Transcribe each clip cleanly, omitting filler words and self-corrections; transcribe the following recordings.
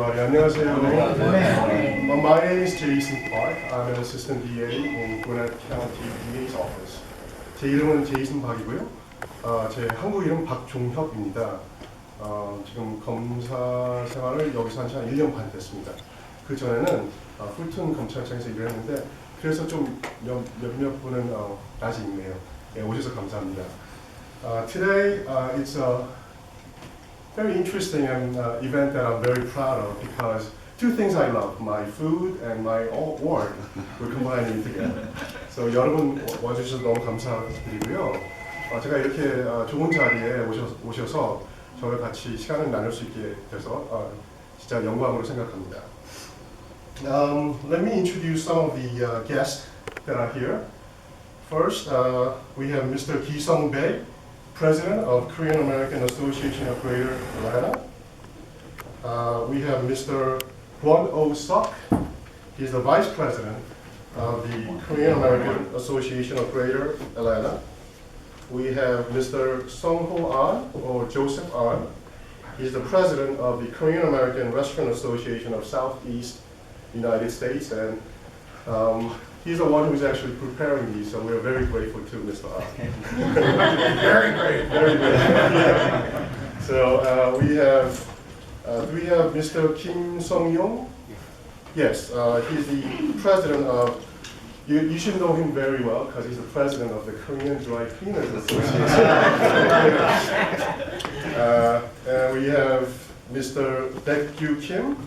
everybody. 안녕하세요. My name is Jason Park. I'm an assistant DA in 귀넷카운티 DA's office. 제 이름은 제이슨 박이고요. 제 한국 이름 박종혁입니다. 지금 검사 생활을 여기서 한 1년 반 됐습니다. 그 전에는 풀튼 검찰청에서 일을 했는데 그래서 좀 몇몇 분은 낯이 있네요. 네, 오셔서 감사합니다. Today it's a very interesting event that I'm very proud of because two things I love, my food and my work, we're combining together. So 여러분 와주셔서 너무 감사드리고요. 제가 이렇게 좋은 자리에 오셔서 저와 같이 시간을 나눌 수 있게 돼서 진짜 영광으로 생각합니다. Let me introduce some of the guests that are here. First, we have Mr. Ki-sung Bae, President of Korean American Association of Greater Atlanta. We have Mr. Kwon Oh-suk. He's the Vice President of the Korean American Association of Greater Atlanta. We have Mr. Sung-ho An, or Joseph An. He's the President of the Korean American Restaurant Association of Southeast United States, and he's the one who's actually preparing these, so we're very grateful to Mr. An. Very great. Very grateful. Yeah. So do we have Mr. Kim Sung-yong? Yes, he's the president of, you should know him very well because he's the president of the Korean Dry Cleaners Association. And we have Mr. Baek-gyu Kim,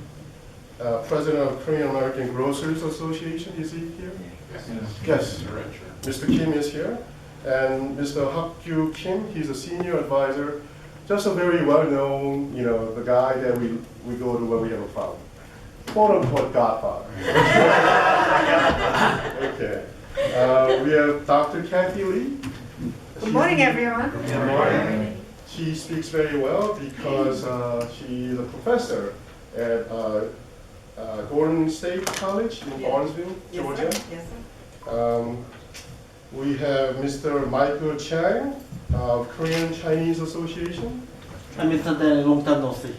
president of Korean American Grocers Association. Is he here? Yes. Mr. Kim is here. And Mr. Hak-gyu Kim, he's a senior advisor, just a very well-known, the guy that we go to when we have a problem. Quote-unquote godfather. Okay. We have Dr. Kathy Lee. Good morning, everyone. Good morning. She speaks very well because she is a professor at Gordon State College in Barnesville, Georgia. Yes, sir. Yes, sir. We have Mr. Michael Chang of Korean Chinese Association. I Mr. Then long time no see.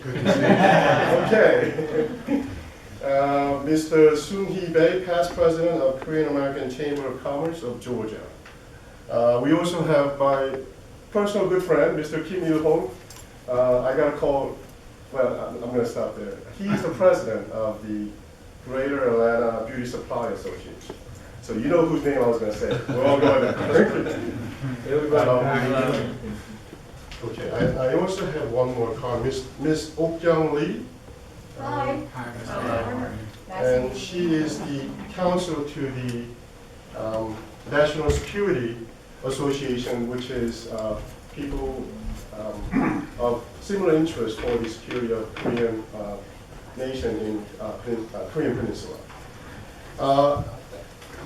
Okay. Mr. Soon-hee Bae, past president of Korean American Chamber of Commerce of Georgia. We also have my personal good friend, Mr. Kim Il-hong. I got a call. Well, I'm going to stop there. He's the president of the Greater Atlanta Beauty Supply Association. So you know whose name I was going to say. We're all going there. Okay, I also have one more card, Miss Ok-young Lee. Hi. And she is the counsel to the National Security Association, which is people of similar interest for the security of Korean nation in Korean Peninsula.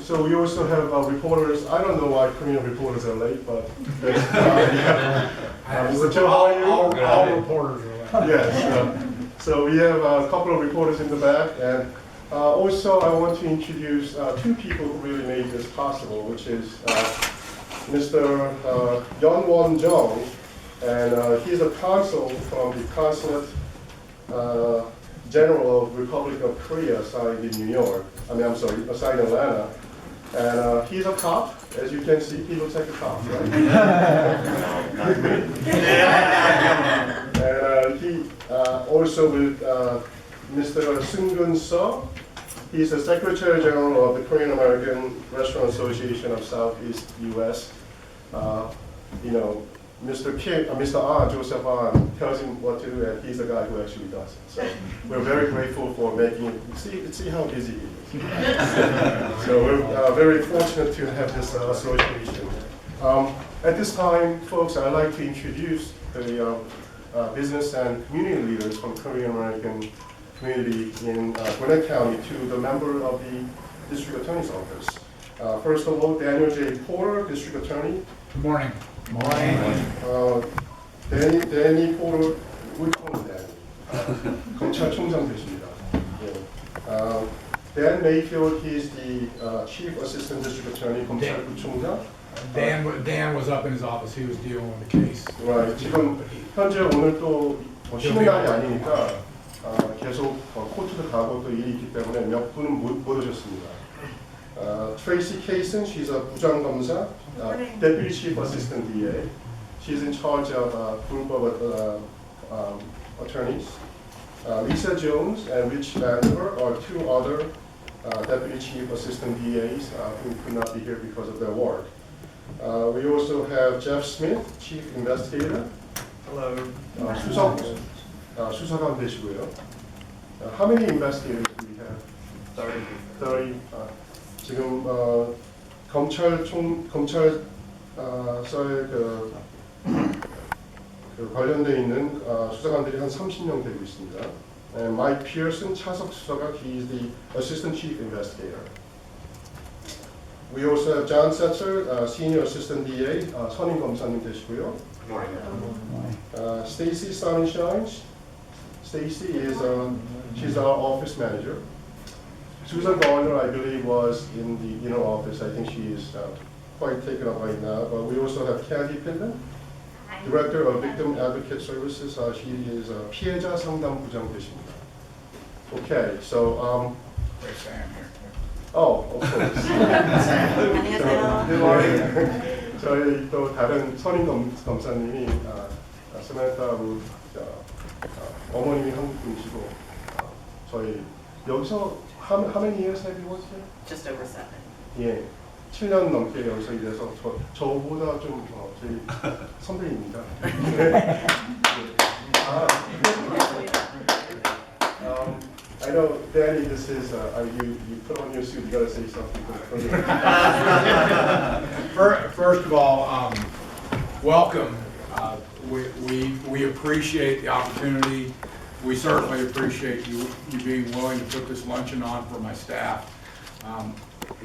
So we also have reporters. I don't know why Korean reporters are late, but Mr. Cho, how are you? All reporters are like. Yes. So we have a couple of reporters in the back, and also I want to introduce two people who really made this possible, which is Mr. Yeon-won Jung, and he's a consul from the Consulate General of Republic of Korea assigned in New York. Assigned in Atlanta. And he's a cop, as you can see. He looks like a cop, right? And he also with Mr. Seung-gun Seo. He's the Secretary General of the Korean American Restaurant Association of Southeast U.S. Mr. An, Joseph An, tells him what to do, and he's the guy who actually does it. So we're very grateful for making it. See how busy he is. So we're very fortunate to have this association. At this time, folks, I'd like to introduce the business and community leaders from Korean American community in Gwinnett County to the member of the District Attorney's Office. First of all, Daniel J. Porter, District Attorney. Good morning. Danny Porter, which one is Danny? 검찰총장 되십니다. Dan Mayfield, he's the Chief Assistant District Attorney, 검찰총장. Dan was up in his office. He was dealing with the case. Right. 지금 현재 오늘 또 쉬는 날이 아니니까 계속 코트도 가고 또 일이 있기 때문에 몇 분은 못 오셨습니다. Tracy Kaysen, she's a 부장검사, Deputy Chief Assistant DA. She's in charge of a group of attorneys. Lisa Jones and Rich Vandiver are two other Deputy Chief Assistant DAs who could not be here because of their work. We also have Jeff Smith, Chief Investigator. Hello. 수사관 되시고요. How many investigators do we have? 30. 지금 검찰서에 그 관련돼 있는 수사관들이 한 30명 되고 있습니다. And Mike Pearson, 차석 수사관, he is the Assistant Chief Investigator. We also have John Setzer, Senior Assistant DA, 선임 검사님 되시고요. Stacy Sunshine, Stacy is she's our office manager. Susan Garner, I believe, was in the inner office. I think she is quite taken up right now. But we also have Candy Pinton, Director of Victim Advocate Services. She is 피해자 상담 부장 되십니다. Okay, so There's Sam here. oh, of course. 안녕하세요. 저희 또 다른 선임 검사님이 스메타 어머님이 한국 분이시고 저희 여기서 how many years have you worked here? Just over 7. 예, 7년 넘게 여기서 일해서 저보다 좀 저희 선배입니다. I know, Danny, this is you put on your suit. You gotta say something. First of all, welcome. We appreciate the opportunity. We certainly appreciate you being willing to put this luncheon on for my staff.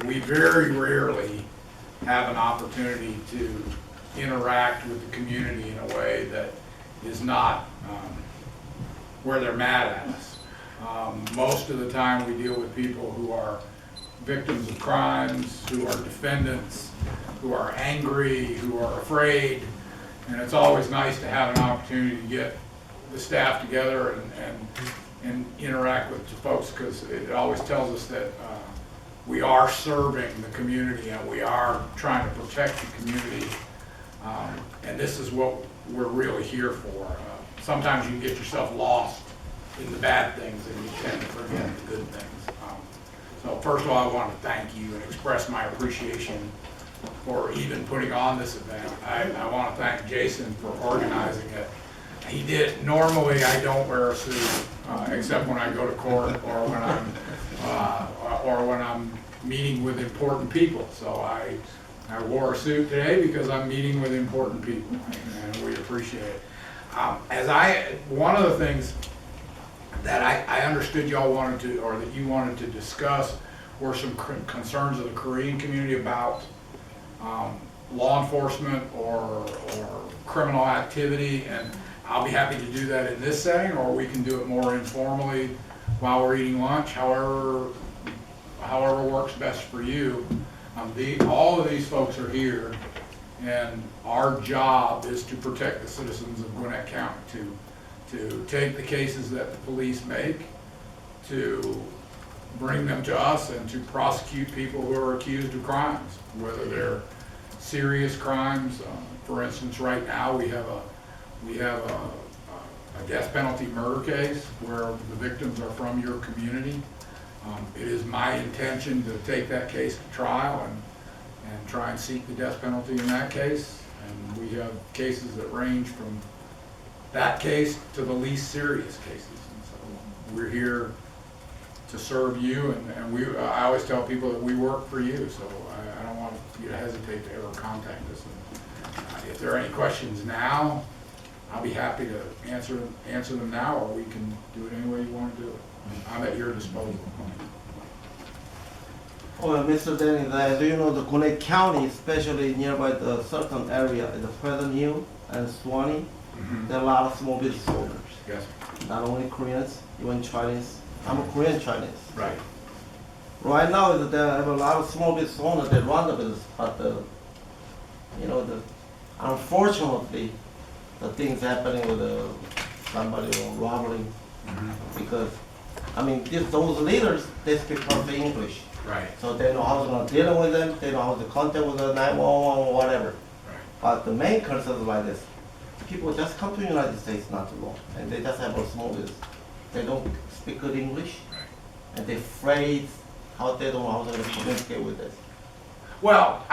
We very rarely have an opportunity to interact with the community in a way that is not where they're mad at us. Most of the time we deal with people who are victims of crimes, who are defendants, who are angry, who are afraid, and it's always nice to have an opportunity to get the staff together and interact with the folks, because it always tells us that we are serving the community and we are trying to protect the community, and this is what we're really here for. Sometimes you can get yourself lost in the bad things and you tend to forget the good things. So first of all, I want to thank you and express my appreciation for even putting on this event. I want to thank Jason for organizing it. He did. Normally, I don't wear a suit except when I go to court or when I'm meeting with important people. So I wore a suit today because I'm meeting with important people, and we appreciate it. One of the things that I understood y'all wanted to, or that you wanted to discuss, were some concerns of the Korean community about law enforcement or criminal activity, and I'll be happy to do that in this setting, or we can do it more informally while we're eating lunch, however works best for you. All of these folks are here, and our job is to protect the citizens of Gwinnett County, to take the cases that the police make, to bring them to us, and to prosecute people who are accused of crimes, whether they're serious crimes. For instance, right now we have a death penalty murder case where the victims are from your community. It is my intention to take that case to trial and try and seek the death penalty in that case. And we have cases that range from that case to the least serious cases. And so we're here to serve you, and I always tell people that we work for you, so I don't want you to hesitate to ever contact us. And, if there are any questions now, I'll be happy to answer them now, or we can do it any way you want to do it. I'm at your disposal. Well, Mr. Dennis, as you know, the Gwinnett County, especially nearby the certain area, the Pleasant Hill and Suwanee, there are a lot of small business owners. Yes. Not only Koreans, even Chinese. I'm a Korean Chinese. Right. Right now, there are a lot of small business owners that run the business, but unfortunately, the things happening with somebody robbery Because, I mean, those leaders, they speak perfect English. Right, So they know how to deal with them, they know how to contact with the 911 or whatever. right. But the main concern is like this. People just come to the United States not too long, and they just have a small business. They don't speak good English, Right. and they're afraid how they don't know how to communicate with this. Well,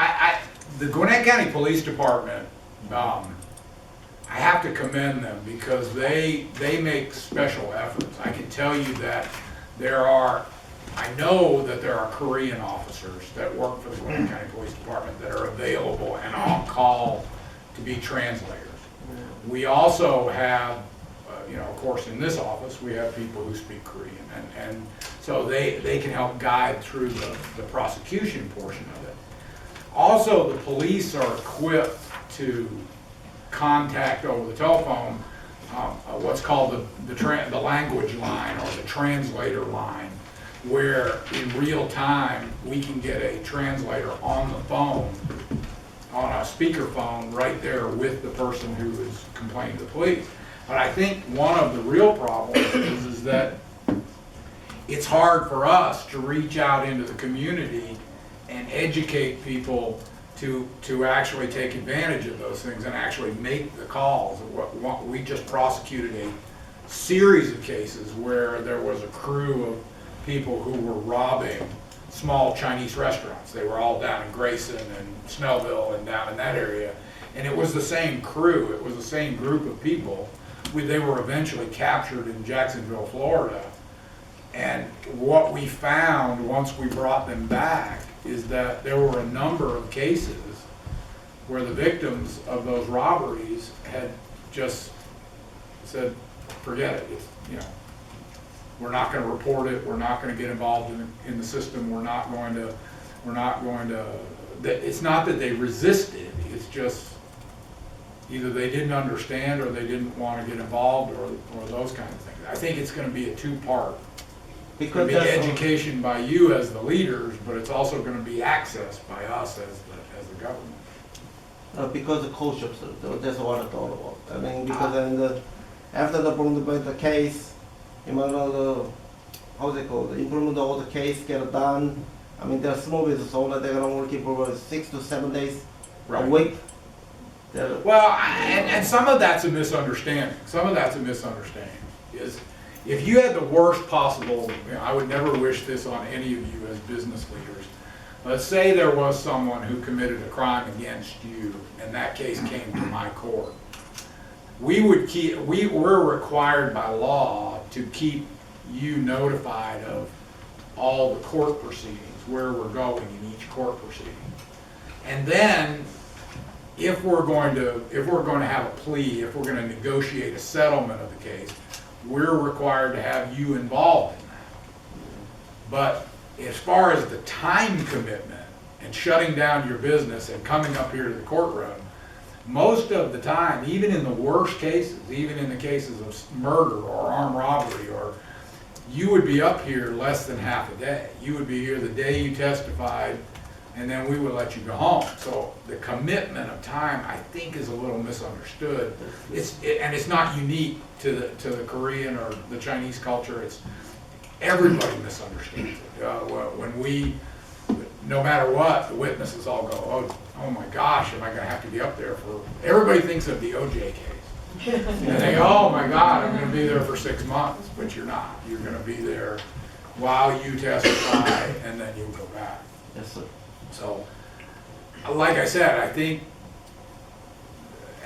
the Gwinnett County Police Department, I have to commend them because they make special efforts. I can tell you that I know that there are Korean officers that work for the Gwinnett County Police Department that are available and on call to be translators. We also have, of course, in this office, we have people who speak Korean, and so they can help guide through the prosecution portion of it. Also, the police are equipped to contact over the telephone what's called the language line or the translator line, where in real time we can get a translator on the phone, on a speakerphone right there with the person who is complaining to the police. But I think one of the real problems is that it's hard for us to reach out into the community and educate people to actually take advantage of those things and actually make the calls. We just prosecuted a series of cases where there was a crew of people who were robbing small Chinese restaurants. They were all down in Grayson and Snellville and down in that area. And it was the same crew, it was the same group of people. They were eventually captured in Jacksonville, Florida. And what we found once we brought them back is that there were a number of cases where the victims of those robberies had just said, forget it, we're not going to report it, we're not going to get involved in the system, we're not going to, it's not that they resisted, it's just either they didn't understand or they didn't want to get involved or those kind of things. I think it's going to be a two-part. It's going to be education by you as the leaders, but it's also going to be access by us as the government. Because the culture, that's what I thought about. I mean, because after the case, how's it called? The implement of the case get done. I mean, they're small business owner, they're gonna work for 6 to 7 days a week. Well, and some of that's a misunderstanding. Is if you had the worst possible, I would never wish this on any of you as business leaders. Let's say there was someone who committed a crime against you, and that case came to my court. We're required by law to keep you notified of all the court proceedings, where we're going in each court proceeding. And then, if we're going to have a plea, if we're going to negotiate a settlement of the case, we're required to have you involved in that. But as far as the time commitment and shutting down your business and coming up here to the courtroom, most of the time, even in the worst cases, even in the cases of murder or armed robbery, or you would be up here less than half a day. You would be here the day you testified, and then we would let you go home. So the commitment of time, I think, is a little misunderstood. And it's not unique to the Korean or the Chinese culture. It's everybody misunderstands it. No matter what, the witnesses all go, oh my gosh, am I going to have to be up there for? Everybody thinks of the OJ case. And they go, oh my God, I'm going to be there for 6 months, but you're not. You're going to be there while you testify, and then you'll go back. Yes, sir. So, like I said, I think,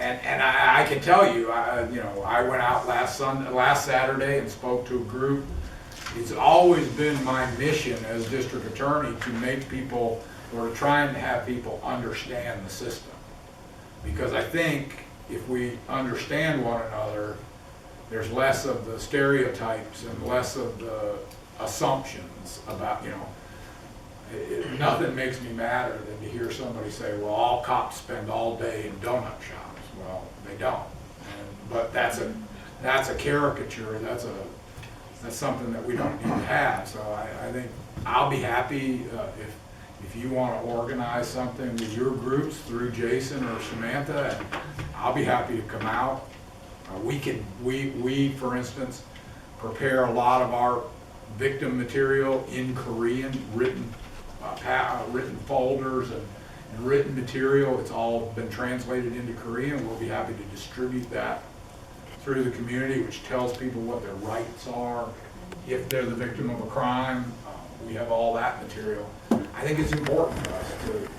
and I can tell you, I went out last Saturday and spoke to a group. It's always been my mission as district attorney to make people, or to try and have people understand the system. Because I think if we understand one another, there's less of the stereotypes and less of the assumptions about, nothing makes me madder than to hear somebody say, well, all cops spend all day in donut shops. Well, they don't. But that's a caricature. That's something that we don't need to have. So I think I'll be happy if you want to organize something with your groups through Jason or Samantha, and I'll be happy to come out. We, for instance, prepare a lot of our victim material in Korean, written folders and written material. It's all been translated into Korean. We'll be happy to distribute that through the community, which tells people what their rights are if they're the victim of a crime. We have all that material. I think it's important for us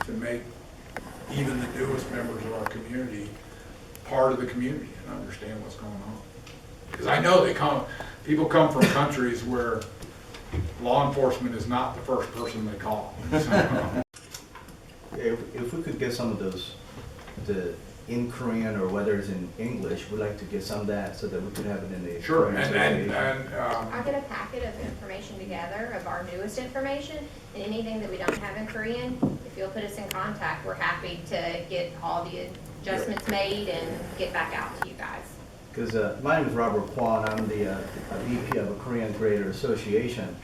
to make even the newest members of our community part of the community and understand what's going on. Because I know people come from countries where law enforcement is not the first person they call. So, if we could get some of those, in Korean or whether it's in English, we'd like to get some of that so that we could have it in the. sure, Korean and Association. I'll get a packet of information together of our newest information, and anything that we don't have in Korean, if you'll put us in contact, we're happy to get all the adjustments made and get back out to you guys. Because my name is Robert Kwan. I'm the VP of a Korean Creator Association.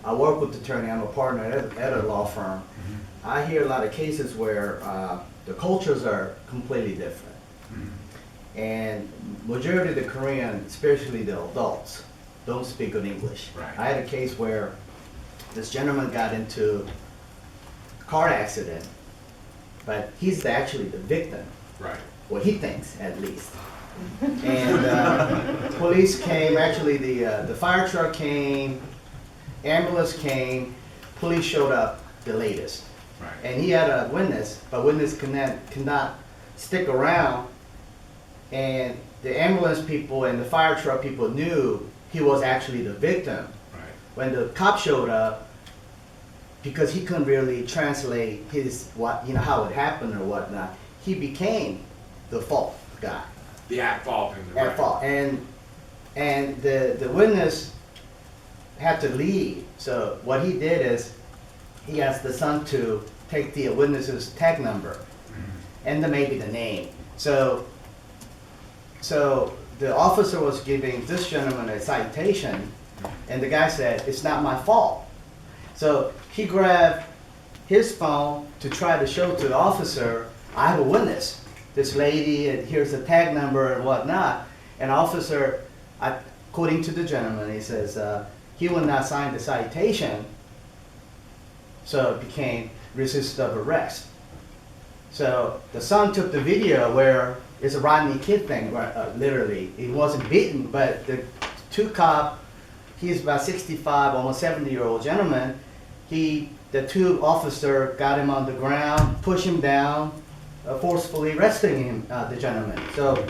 I work with the attorney. I'm a partner at a law firm. I hear a lot of cases where the cultures are completely different. And majority of the Korean, especially the adults, don't speak good English. Right. I had a case where this gentleman got into a car accident, but he's actually the victim. right. Well, he thinks, at least. And police came, actually the fire truck came, ambulance came, police showed up the latest. Right. And he had a witness, but witness cannot stick around. And the ambulance people and the fire truck people knew he was actually the victim. Right. When the cop showed up, because he couldn't really translate how it happened or whatnot, he became the fault guy. The at fault in the At fault. And the witness had to leave. So what he did is he asked the son to take the witness's tag number and maybe the name. So the officer was giving this gentleman a citation, and the guy said, "It's not my fault." So he grabbed his phone to try to show to the officer, "I have a witness, this lady, and here's the tag number and whatnot." And officer, according to the gentleman, he says, he will not sign the citation, so it became resist of arrest. So the son took the video where it's a Rodney Kid thing, literally. He wasn't beaten, but the two cop, he's about 65, almost 70-year-old gentleman, the two officer got him on the ground, pushed him down, forcefully arresting him, the gentleman. So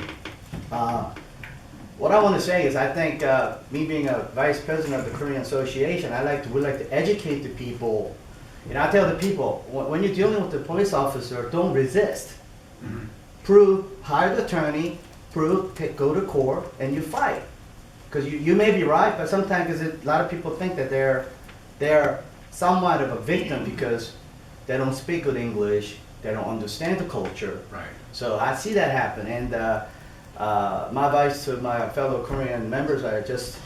what I want to say is, I think me being a vice president of the Korean Association, we like to educate the people. And I tell the people, when you're dealing with the police officer, don't resist. Prove, hire the attorney, go to court, and you fight. Because you may be right, but sometimes a lot of people think that they're somewhat of a victim because they don't speak good English, they don't understand the culture. Right. So I see that happen, and my advice to my fellow Korean members are just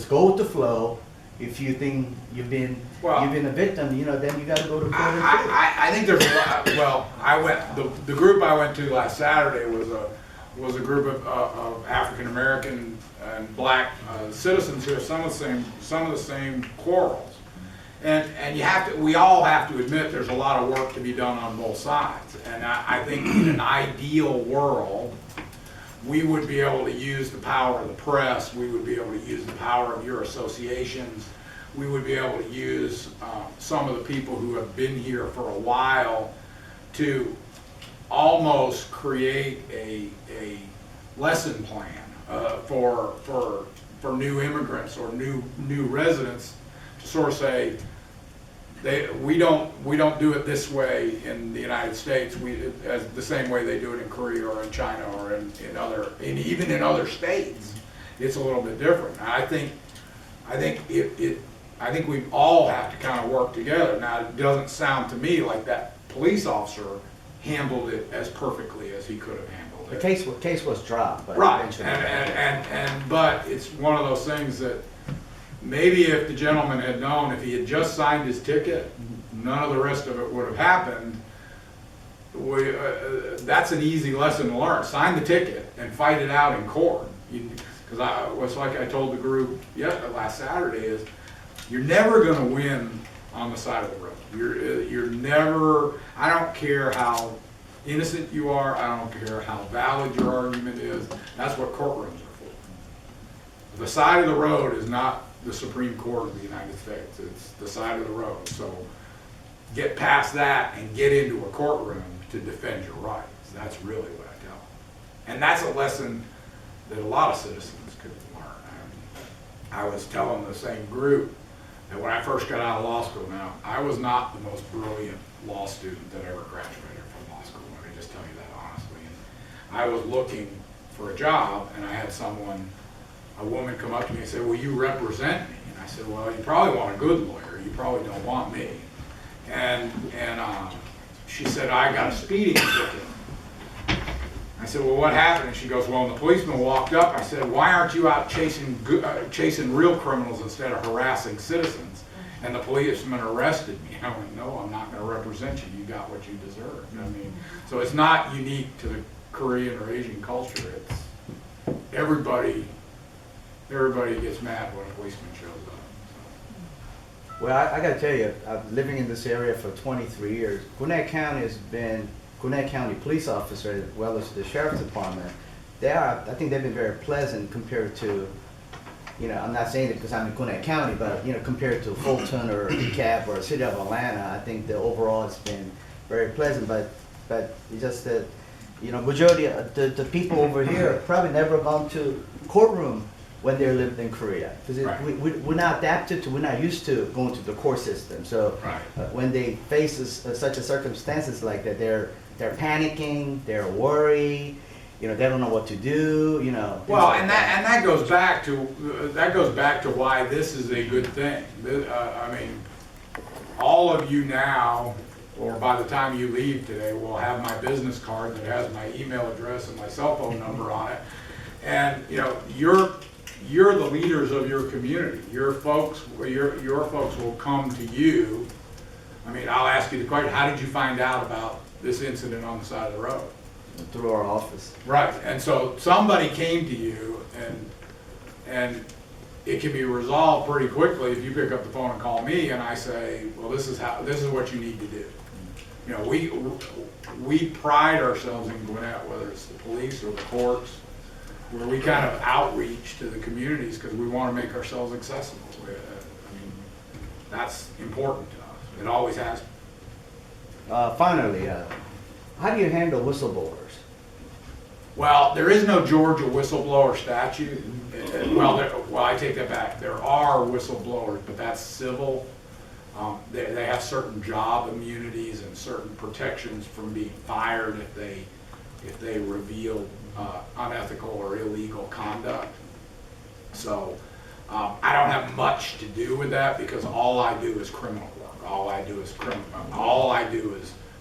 go with the flow. If you think you've been a victim, then you got to go to court. I think there's a lot. Well, the group I went to last Saturday was a group of African American and Black citizens who have some of the same quarrels, and we all have to admit there's a lot of work to be done on both sides. And I think in an ideal world, we would be able to use the power of the press, we would be able to use the power of your associations, we would be able to use some of the people who have been here for a while to almost create a lesson plan for new immigrants or new residents, to sort of say, we don't do it this way in the United States. As the same way they do it in Korea or in China or even in other states. It's a little bit different. I think we all have to kind of work together. Now, it doesn't sound to me like that police officer handled it as perfectly as he could have handled it. The case was dropped, but right. eventually. But it's one of those things that maybe if the gentleman had known, if he had just signed his ticket, none of the rest of it would have happened. That's an easy lesson to learn. Sign the ticket and fight it out in court. because it's like I told the group last Saturday is, you're never going to win on the side of the road. You're never. I don't care how innocent you are. I don't care how valid your argument is. That's what courtrooms are for. The side of the road is not the Supreme Court of the United States. It's the side of the road. So get past that and get into a courtroom to defend your rights. That's really what I tell them. And that's a lesson that a lot of citizens could learn. I was telling the same group that when I first got out of law school, now, I was not the most brilliant law student that ever graduated from law school. Let me just tell you that honestly. And I was looking for a job, and I had a woman come up to me and say, "Will you represent me?" And I said, "Well, you probably want a good lawyer. You probably don't want me." And she said, "I got a speeding ticket." I said, "Well, what happened?" And she goes, "Well, when the policeman walked up, I said, why aren't you out chasing real criminals instead of harassing citizens? And the policeman arrested me." I went, "No, I'm not going to represent you. You got what you deserve." I mean, so it's not unique to the Korean or Asian culture. It's everybody gets mad when a policeman shows up. Well, I got to tell you, I've been living in this area for 23 years. Gwinnett County has been, Gwinnett County police officers, as well as the sheriff's department, I think they've been very pleasant compared to, I'm not saying it because I'm in Gwinnett County, but, compared to Fulton or DeKalb or City of Atlanta, I think the overall it's been very pleasant, but it's just that, majority of the people over here have probably never gone to courtroom when they lived in Korea, because Right. we're not adapted to, we're not used to going to the court system. So Right. when they face such a circumstances like that, they're panicking, they're worried, they don't know what to do, things Well, like and that goes back to why this is a good thing. I mean, all of you now, or by the time you leave today, will have my business card that has my email address and my cell phone number on it. And you're the leaders of your community. Your folks will come to you. I mean, I'll ask you the question: how did you find out about this incident on the side of the road? through our office. Right, and so somebody came to you, and it can be resolved pretty quickly if you pick up the phone and call me, and I say, well, this is what you need to do. We pride ourselves in Gwinnett, whether it's the police or the courts, where we kind of outreach to the communities because we want to make ourselves accessible. I mean, that's important to us. It always has been. Finally, how do you handle whistleblowers? Well, there is no Georgia whistleblower statute. Well, I take that back. There are whistleblowers, but that's civil. They have certain job immunities and certain protections from being fired if they reveal unethical or illegal conduct. So I don't have much to do with that because all I do is criminal work. All I do is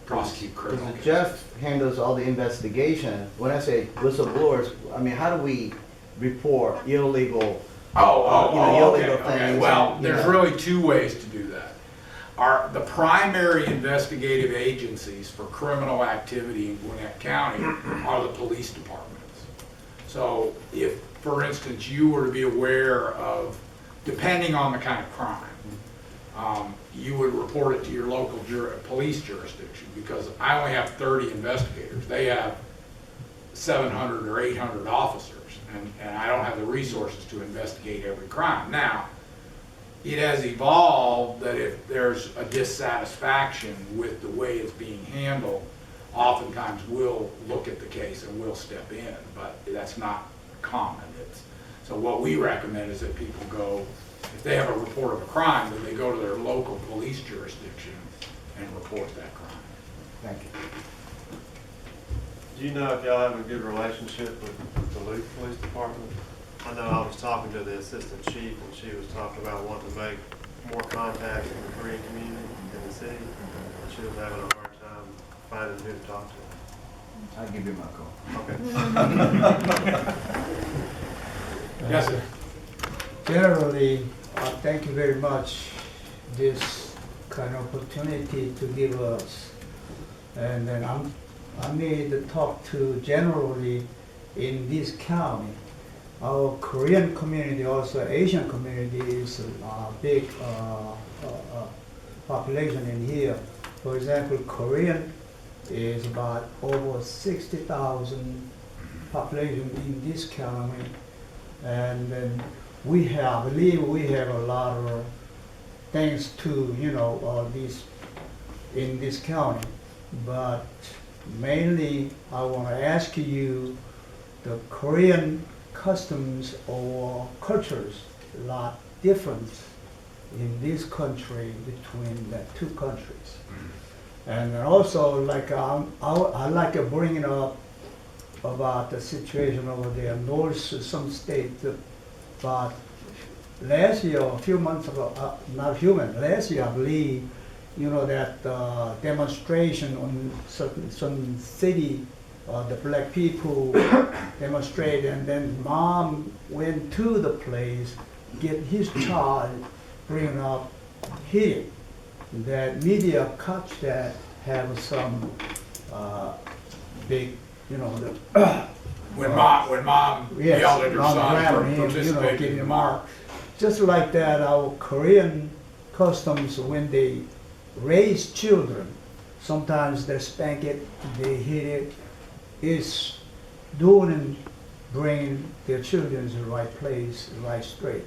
prosecute criminal Because cases. Jeff handles all the investigation. When I say whistleblowers, I mean, how do we report illegal? illegal illegal okay. things Well, and, there's really two ways to do that. The primary investigative agencies for criminal activity in Gwinnett County are the police departments. So if, for instance, you were to be aware of, depending on the kind of crime, you would report it to your local police jurisdiction, because I only have 30 investigators. They have 700 or 800 officers, and I don't have the resources to investigate every crime. Now, it has evolved that if there's a dissatisfaction with the way it's being handled, oftentimes we'll look at the case and we'll step in, but that's not common. So what we recommend is that people go, if they have a report of a crime, then they go to their local police jurisdiction and report that crime. Thank you. Do you know if y'all have a good relationship with the Duluth Police Department? I know I was talking to the assistant chief, and she was talking about wanting to make more contact with the Korean community in the city. She was having a hard time finding who to talk to. I'll give you my call. Okay. Yes, sir. Generally, thank you very much this kind of opportunity to give us. And then I made the talk to generally in this county. our Korean community, also Asian community, is a big population in here. For example, Korean is about over 60,000 population in this county, and then I believe we have a lot of things to, this in this county. But mainly, I want to ask you, the Korean customs or cultures a lot different in this country between the two countries. And also, like I like to bring it up about the situation over there north, some states. But last year, a few months ago, last year I believe, that demonstration on some city, the black people demonstrated, and then mom went to the place, get his child, bring up here. That media catch that have some big, When mom yes, yelled at her mom son grabbed for him, participating giving in the him march. out. Just like that, our Korean customs, when they raise children, sometimes they spank it, they hit it. It's doing and bringing their children to the right place, right straight,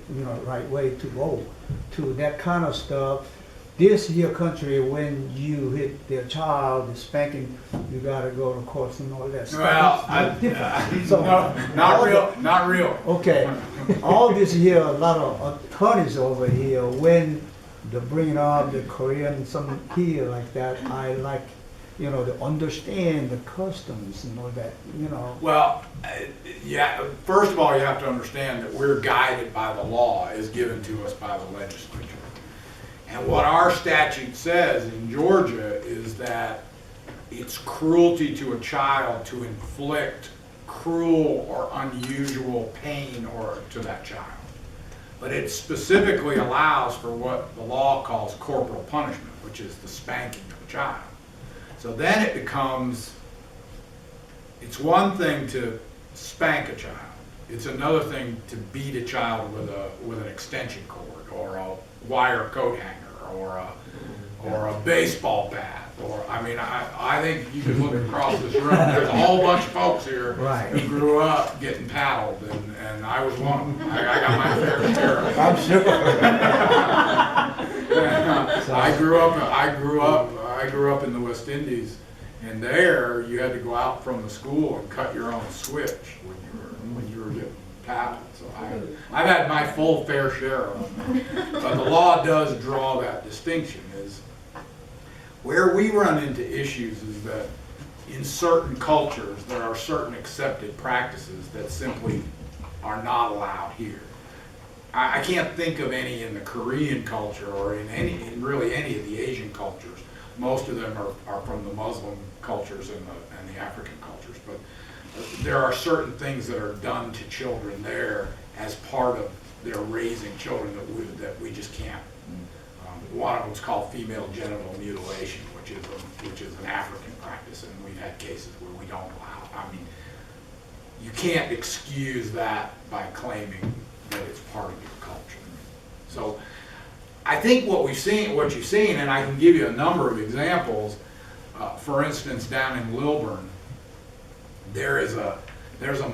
right way to go, to that kind of stuff. This here country, when you hit their child, the spanking, you gotta go to court and all that stuff. Well, It's different. So, not real. okay, all this here, a lot of attorneys over here, when they bring up the Korean, some here like that, I like, to understand the customs and all that, Well, yeah, first of all, you have to understand that we're guided by the law as given to us by the legislature. And what our statute says in Georgia is that it's cruelty to a child to inflict cruel or unusual pain to that child. But it specifically allows for what the law calls corporal punishment, which is the spanking of a child. So then it becomes, it's one thing to spank a child. It's another thing to beat a child with an extension cord or a wire coat hanger or a baseball bat. I think you could look across this room. There's a whole bunch of folks here Right. who grew up getting paddled, and I was one of them. I got my fair share of it. I'm sure. I grew up in the West Indies, and there you had to go out from the school and cut your own switch when you were getting paddled. So I've had my full fair share of them. But the law does draw that distinction. Is where we run into issues is that in certain cultures there are certain accepted practices that simply are not allowed here. I can't think of any in the Korean culture or in really any of the Asian cultures. Most of them are from the Muslim cultures and the African cultures. But there are certain things that are done to children there as part of their raising children that we just can't. One of them is called female genital mutilation, which is an African practice, and we've had cases where we don't allow. I mean, you can't excuse that by claiming that it's part of your culture. So I think what you've seen, and I can give you a number of examples. For instance, down in Lilburn, there's a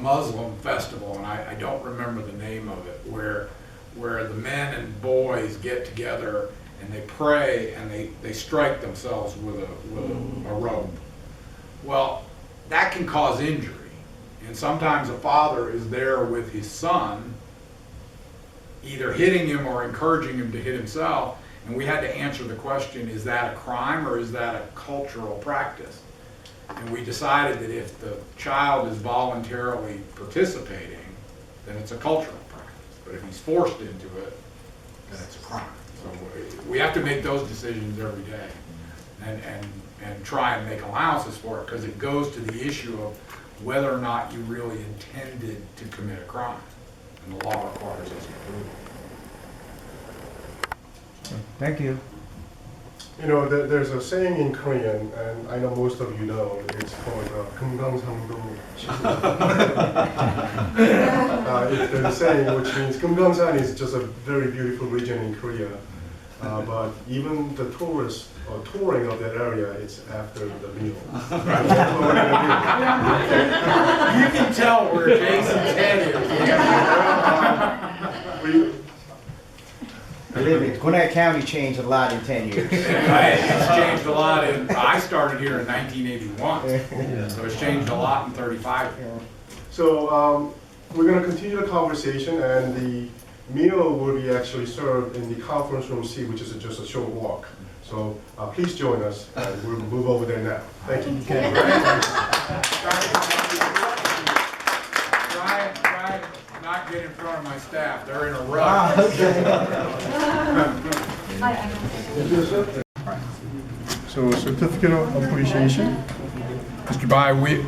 Muslim festival, and I don't remember the name of it, where the men and boys get together and they pray and they strike themselves with a rope. Well, that can cause injury, and sometimes a father is there with his son, either hitting him or encouraging him to hit himself, and we had to answer the question, is that a crime or is that a cultural practice? And we decided that if the child is voluntarily participating, then it's a cultural practice. But if he's forced into it, then it's a crime. So we have to make those decisions every day and try and make allowances for it, because it goes to the issue of whether or not you really intended to commit a crime. And the law requires us to prove it. Thank you. There's a saying in Korean, and I know most of you know, it's called 금강산도 It's the saying, which means Kumgangsan is just a very beautiful region in Korea. But even the tourists or touring of that area, it's after the meal. You can tell where Jason's head is. Believe me, Gwinnett County changed a lot in 10 years. It's changed a lot I started here in 1981, so it's changed a lot in 35 years. So we're going to continue the conversation, and the meal will be actually served in the conference room C, which is just a short walk. So please join us, and we'll move over there now. Thank you. Try not get in front of my staff. They're in a rush. So certificate of appreciation. Mr. Bai, we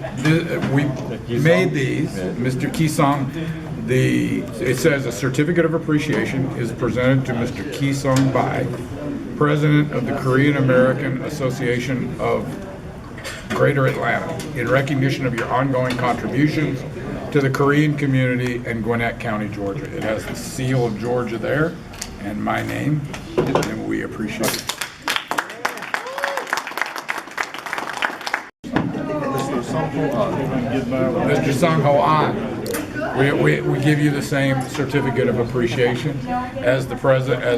made these. Mr. Ki-sung, it says a certificate of appreciation is presented to Mr. Ki-sung Bai, President of the Korean American Association of Greater Atlanta, in recognition of your ongoing contributions to the Korean community in Gwinnett County, Georgia. It has the seal of Georgia there and my name, and we appreciate it. Mr. Sung Ho An, we give you the same certificate of appreciation as the president, I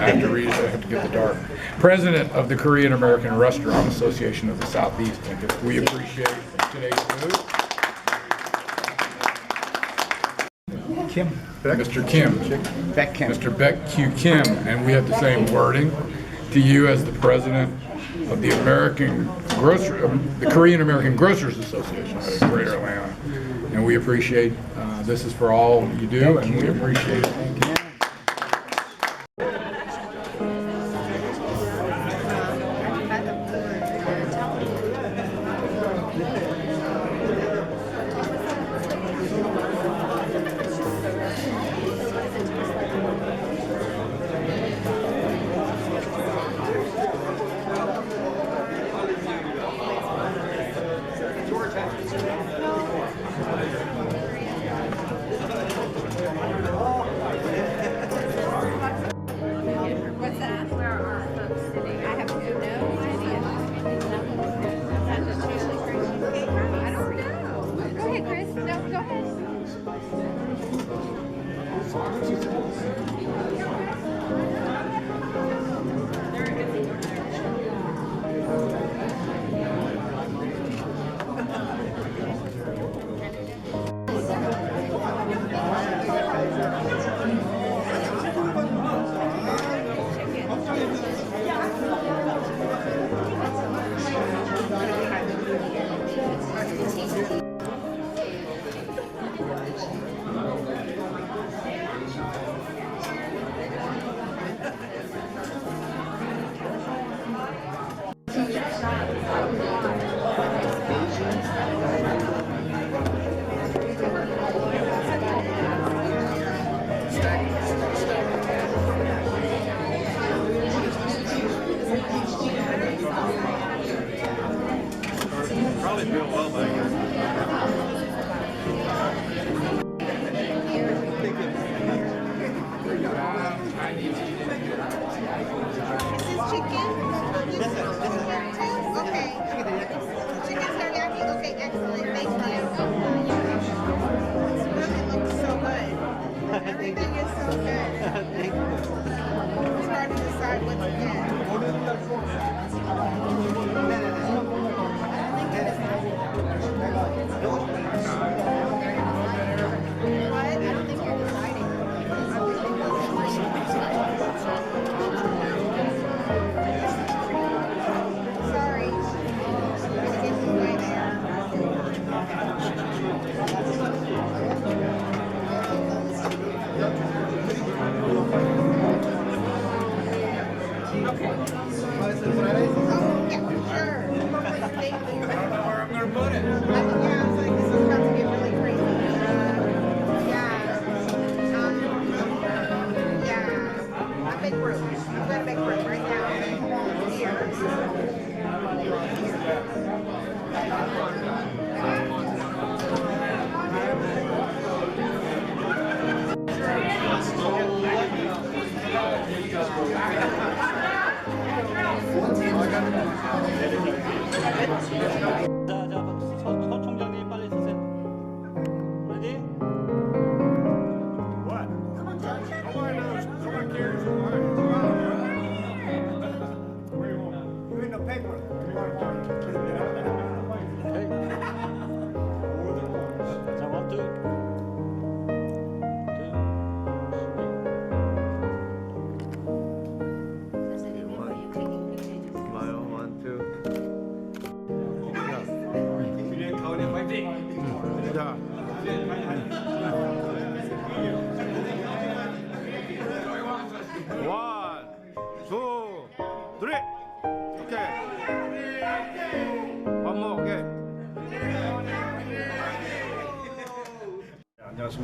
have to read it, I have to get the dark. President of the Korean American Restaurant Association of the Southeast. We appreciate today's food. Kim. Mr. Kim. Back Kim. Mr. Beck Q. Kim, and we have the same wording to you as the president of the Korean American Grocers Association of Greater Atlanta. And we appreciate, this is for all you do, and we appreciate it. Thank you. What's that? Where are our folks sitting? I have no idea. I don't know. Go ahead, Chris. No, go ahead.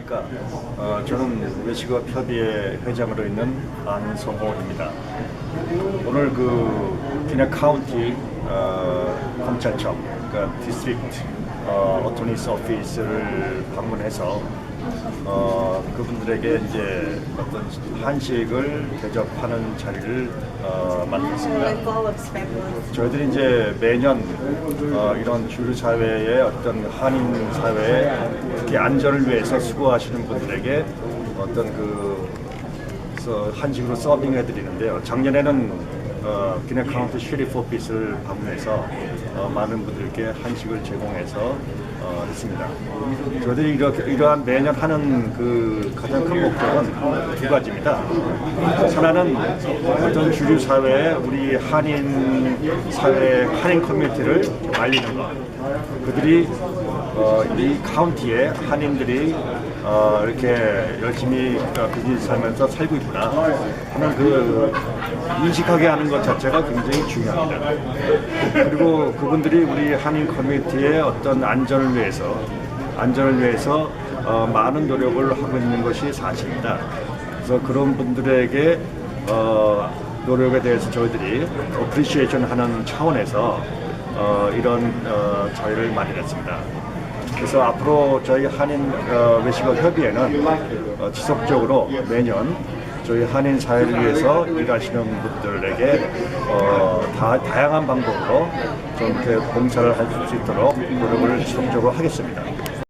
안녕하십니까. 저는 외식업협의회 회장으로 있는 안성호입니다. 오늘 그 귀넷카운티 검찰청, 그러니까 디스트릭트 어토니스 오피스를 방문해서 그분들에게 이제 어떤 한식을 대접하는 자리를 만들었습니다. 저희들이 이제 매년 이런 주류 사회의 어떤 한인 사회에 특히 안전을 위해서 수고하시는 분들에게 어떤 한식으로 서빙해 드리는데요. 작년에는 귀넷카운티 쉐리프 오피스를 방문해서 많은 분들께 한식을 제공해서 했습니다. 저희들이 이러한 매년 하는 그 가장 큰 목적은 두 가지입니다. 하나는 어떤 주류 사회에 우리 한인 사회, 한인 커뮤니티를 알리는 것. 그들이 이 카운티에 한인들이 이렇게 열심히 그들이 살면서 살고 있구나 하는 그 인식하게 하는 것 자체가 굉장히 중요합니다. 그리고 그분들이 우리 한인 커뮤니티의 어떤 안전을 위해서 많은 노력을 하고 있는 것이 사실입니다. 그래서 그런 분들에게 노력에 대해서 저희들이 어프리시에이션 하는 차원에서 이런 자리를 마련했습니다. 그래서 앞으로 저희 한인 외식업 협의회는 지속적으로 매년 저희 한인 사회를 위해서 일하시는 분들에게 다양한 방법으로 좀 이렇게 봉사를 할 수 있도록 노력을 지속적으로 하겠습니다.